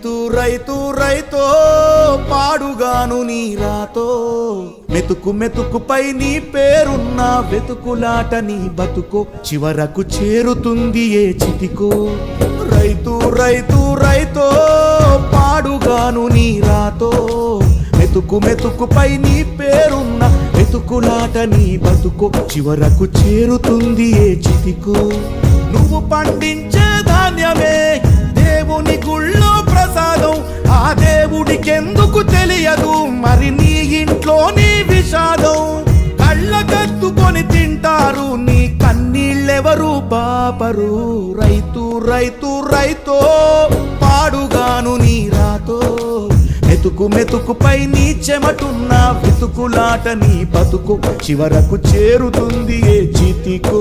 రైతు రైతో పాడుగాను నీ రాతో మెతుకు మెతుకుపై నీ పేరున్న వెతుకులాట నీ బతుకో చివరకు చేరుతుంది ఏ చితికో రైతు రైతు రైతో పాడుగాను నీ రాతో మెతుకు మెతుకుపై నీ పేరున్న వెతుకులాట నీ బతుకో చివరకు చేరుతుంది ఏ చితికో నువ్వు పండించే ధాన్యమే దేవుని గుళ్ళో ప్రసాదం ఆ దేవుడికెందుకు తెలియదు మరి నీ ఇంట్లో నీ విషాదం కళ్ళకత్తుకొని తింటారు నీ కన్నీళ్ళెవరు పాపరు రైతు రైతు రైతో పాడుగాను నీ రాతో మెతుకు మెతుకుపై నీ చెమటున్న వెతుకులాట నీ బతుకు చివరకు చేరుతుంది ఏ చితికో